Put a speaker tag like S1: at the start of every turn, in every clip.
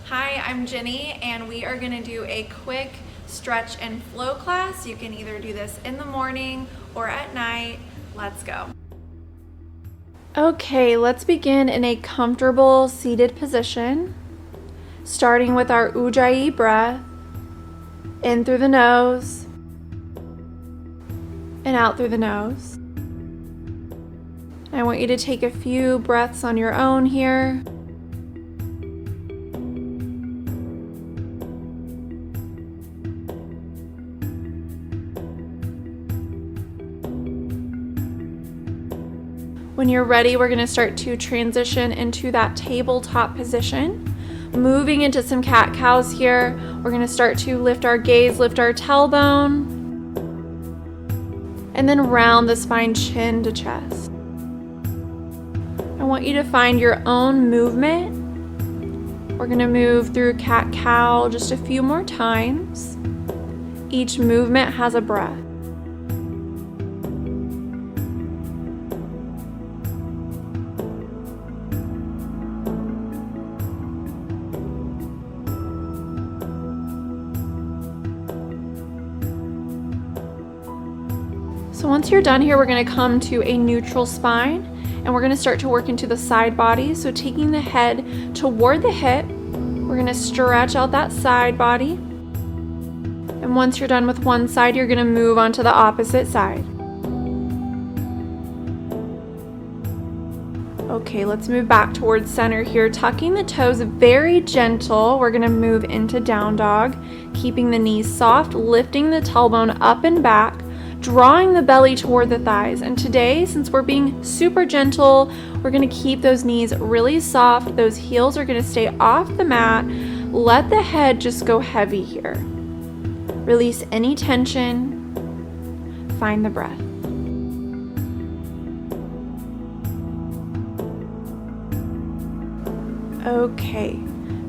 S1: Hi, I'm Jenny, and we are going to do a quick stretch and flow class. You can either do this in the morning or at night. Let's go. Okay, let's begin in a comfortable seated position, starting with our Ujjayi breath, in through the nose and out through the nose. I want you to take a few breaths on your own here. When you're ready, we're going to start to transition into that tabletop position. Moving into some cat-cows here, we're going to start to lift our gaze, lift our tailbone, and then round the spine, chin to chest. I want you to find your own movement. We're going to move through cat-cow just a few more times. Each movement has a breath. So once you're done here, we're going to come to a neutral spine, and we're going to start to work into the side body. So taking the head toward the hip, we're going to stretch out that side body. And once you're done with one side, you're going to move on to the opposite side. Okay, let's move back towards center here, tucking the toes very gentle. We're going to move into down dog, keeping the knees soft, lifting the tailbone up and back, drawing the belly toward the thighs. And today, since we're being super gentle, we're going to keep those knees really soft. Those heels are going to stay off the mat. Let the head just go heavy here. Release any tension. Find the breath. Okay.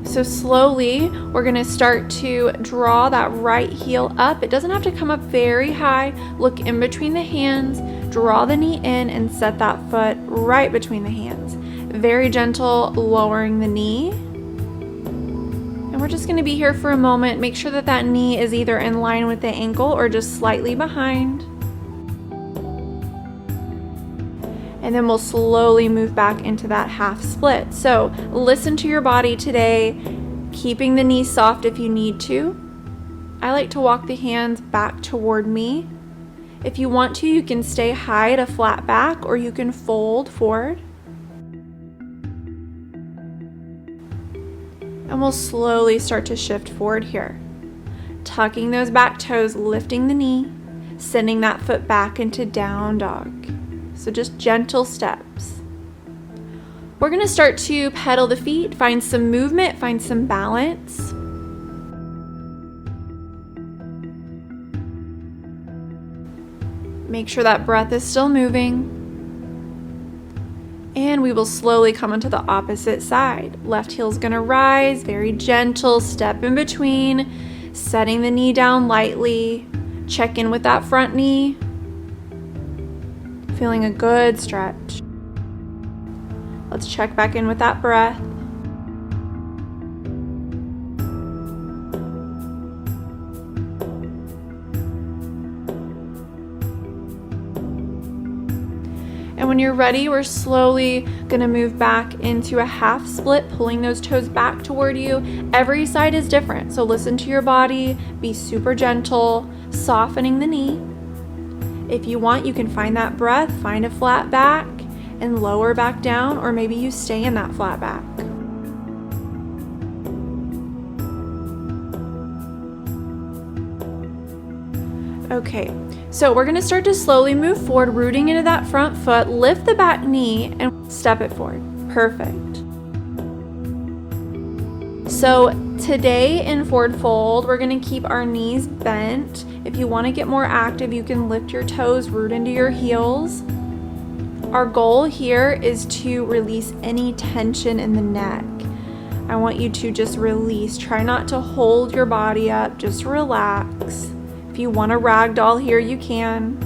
S1: So slowly, we're going to start to draw that right heel up. It doesn't have to come up very high. Look in between the hands, draw the knee in, and set that foot right between the hands. Very gentle, lowering the knee. And we're just going to be here for a moment. Make sure that that knee is either in line with the ankle or just slightly behind. And then we'll slowly move back into that half split. So listen to your body today, keeping the knees soft if you need to. I like to walk the hands back toward me. If you want to, you can stay high at a flat back, or you can fold forward. And we'll slowly start to shift forward here. Tucking those back toes, lifting the knee, sending that foot back into down dog. So just gentle steps. We're going to start to pedal the feet, find some movement, find some balance. Make sure that breath is still moving. And we will slowly come onto the opposite side. Left heel's going to rise, very gentle, step in between, setting the knee down lightly. Check in with that front knee. Feeling a good stretch. Let's check back in with that breath. And when you're ready, we're slowly going to move back into a half split, pulling those toes back toward you. Every side is different, so listen to your body, be super gentle, softening the knee. If you want, you can find that breath, find a flat back, and lower back down, or maybe you stay in that flat back. Okay, so we're going to start to slowly move forward, rooting into that front foot, lift the back knee, and step it forward. Perfect. So today in forward fold, we're going to keep our knees bent. If you want to get more active, you can lift your toes, root into your heels. Our goal here is to release any tension in the neck. I want you to just release. Try not to hold your body up, just relax. If you want a ragdoll here, you can.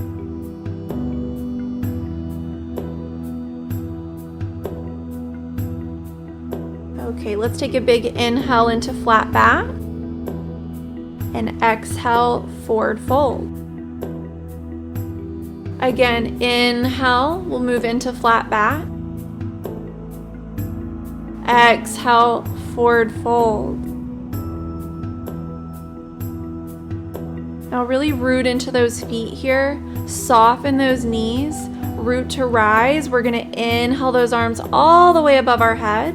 S1: Okay, let's take a big inhale into flat back and exhale, forward fold. Again, inhale, we'll move into flat back. Exhale, forward fold. Now really root into those feet here. Soften those knees. Root to rise. We're going to inhale those arms all the way above our head.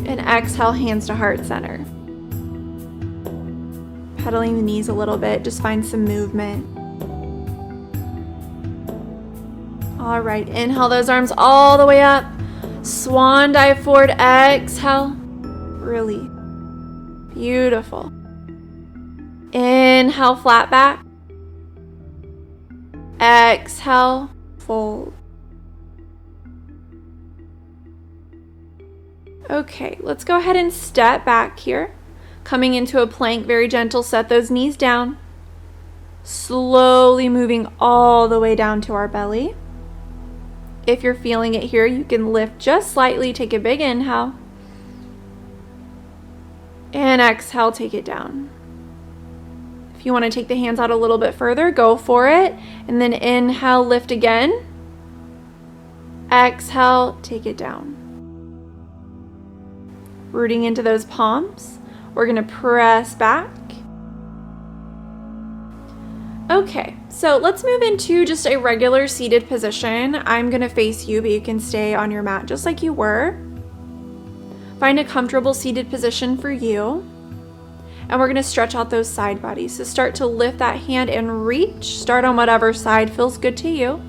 S1: And exhale, hands to heart center. Pedaling the knees a little bit, just find some movement. All right, inhale those arms all the way up. Swan dive forward, exhale. Release. Beautiful. Inhale, flat back. Exhale, fold. Okay, let's go ahead and step back here. Coming into a plank, very gentle, set those knees down. Slowly moving all the way down to our belly. If you're feeling it here, you can lift just slightly, take a big inhale. And exhale, take it down. If you want to take the hands out a little bit further, go for it. And then inhale, lift again. Exhale, take it down. Rooting into those palms. We're going to press back. Okay, so let's move into just a regular seated position. I'm going to face you, but you can stay on your mat just like you were. Find a comfortable seated position for you. And we're going to stretch out those side bodies. So start to lift that hand and reach. Start on whatever side feels good to you.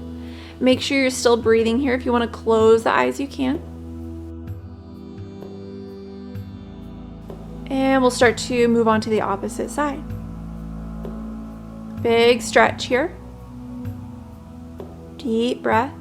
S1: Make sure you're still breathing here. If you want to close the eyes, you can. And we'll start to move on to the opposite side. Big stretch here. Deep breath.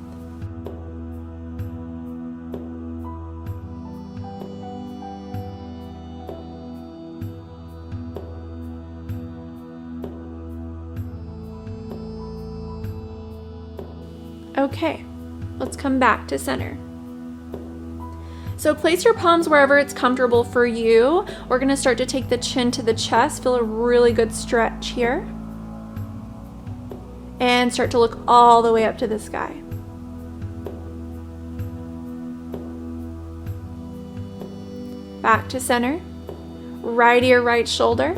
S1: Okay, let's come back to center. So place your palms wherever it's comfortable for you. We're going to start to take the chin to the chest. Feel a really good stretch here. And start to look all the way up to the sky. Back to center. Right ear, right shoulder.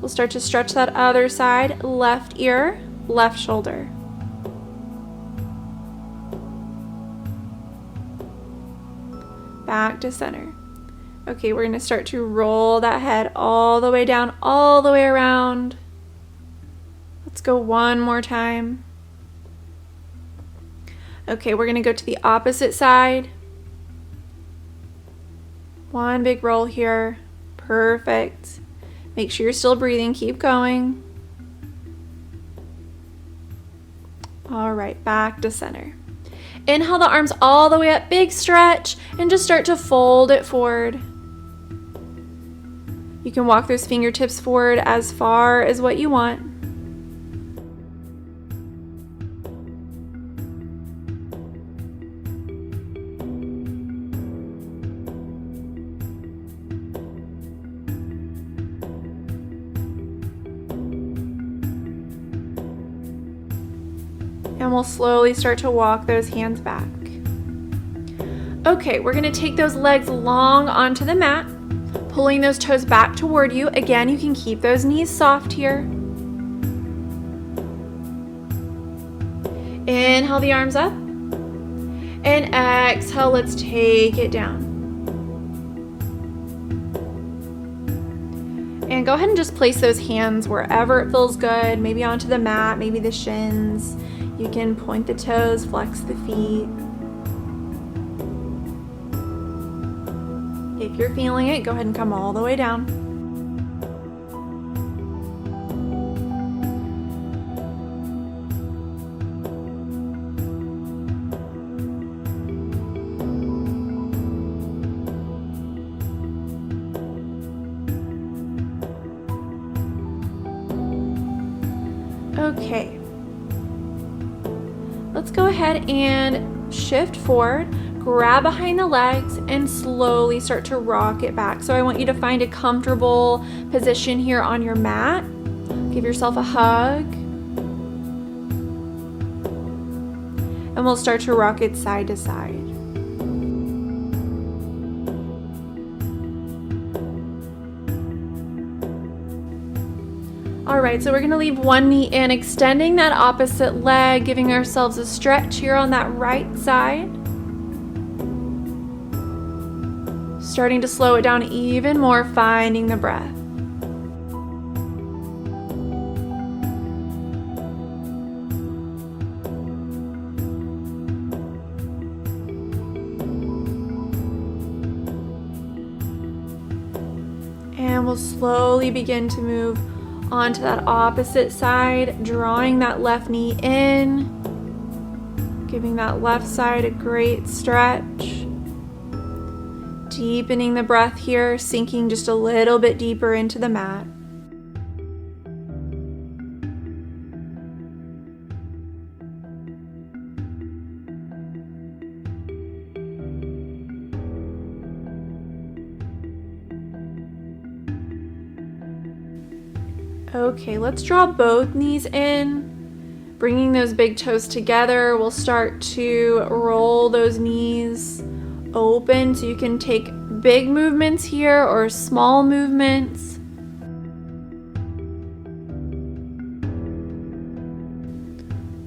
S1: We'll start to stretch that other side. Left ear, left shoulder. Back to center. Okay, we're going to start to roll that head all the way down, all the way around. Let's go one more time. Okay, we're going to go to the opposite side. One big roll here. Perfect. Make sure you're still breathing. Keep going. All right, back to center. Inhale the arms all the way up, big stretch, and just start to fold it forward. You can walk those fingertips forward as far as what you want. And we'll slowly start to walk those hands back. Okay, we're going to take those legs long onto the mat, pulling those toes back toward you. Again, you can keep those knees soft here. Inhale the arms up. And exhale, let's take it down. And go ahead and just place those hands wherever it feels good, maybe onto the mat, maybe the shins. You can point the toes, flex the feet. If you're feeling it, go ahead and come all the way down. Okay. Let's go ahead and shift forward, grab behind the legs, and slowly start to rock it back. So I want you to find a comfortable position here on your mat. Give yourself a hug. And we'll start to rock it side to side. All right, so we're gonna leave one knee in, extending that opposite leg, giving ourselves a stretch here on that right side. Starting to slow it down even more, finding the breath. And we'll slowly begin to move onto that opposite side, drawing that left knee in, giving that left side a great stretch, deepening the breath here, sinking just a little bit deeper into the mat. Okay, let's draw both knees in, bringing those big toes together. We'll start to roll those knees open so you can take big movements here or small movements.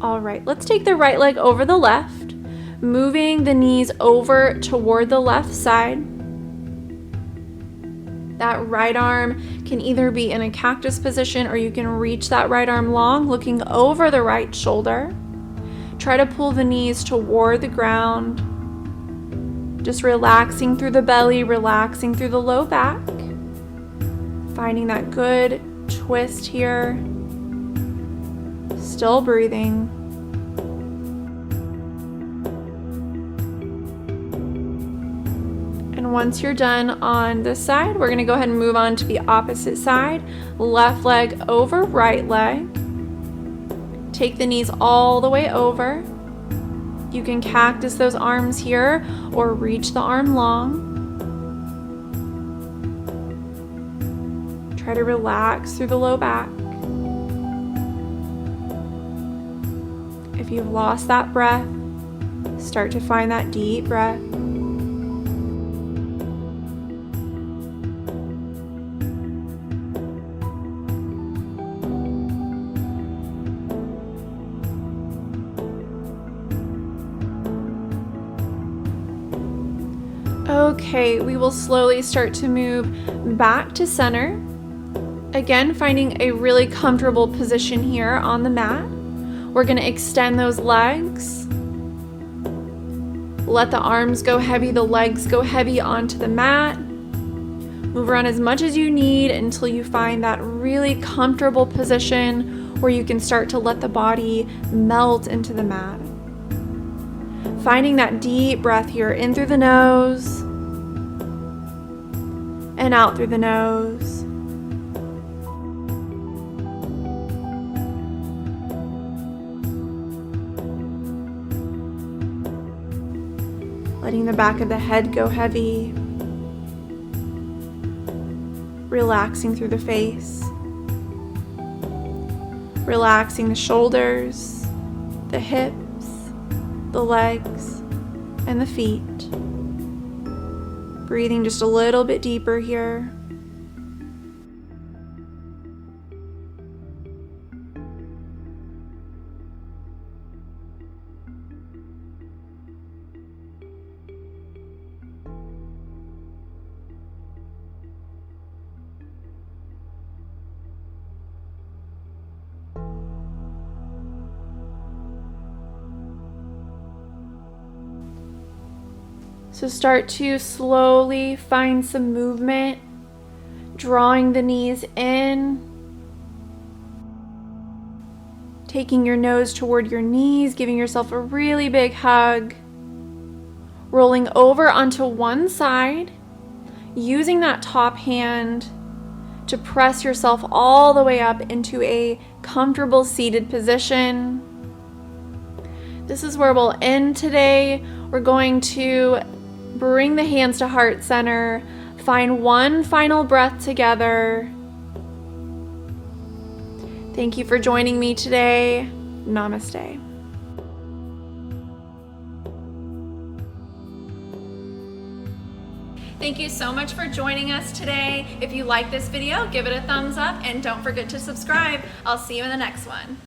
S1: All right, let's take the right leg over the left, moving the knees over toward the left side. That right arm can either be in a cactus position or you can reach that right arm long, looking over the right shoulder. Try to pull the knees toward the ground. Just relaxing through the belly, relaxing through the low back. Finding that good twist here. Still breathing. And once you're done on this side, we're going to go ahead and move on to the opposite side. Left leg over right leg. Take the knees all the way over. You can cactus those arms here or reach the arm long. Try to relax through the low back. If you've lost that breath, start to find that deep breath. Okay, we will slowly start to move back to center. Again, finding a really comfortable position here on the mat. We're going to extend those legs. Let the arms go heavy, the legs go heavy onto the mat. Move around as much as you need until you find that really comfortable position where you can start to let the body melt into the mat. Finding that deep breath here, in through the nose and out through the nose. Letting the back of the head go heavy. Relaxing through the face. Relaxing the shoulders, the hips, the legs, and the feet. Breathing just a little bit deeper here. So start to slowly find some movement, drawing the knees in, taking your nose toward your knees, giving yourself a really big hug, rolling over onto one side, using that top hand to press yourself all the way up into a comfortable seated position. This is where we'll end today. We're going to bring the hands to heart center, find one final breath together. Thank you for joining me today. Namaste. Thank you so much for joining us today. If you like this video, give it a thumbs up and don't forget to subscribe. I'll see you in the next one.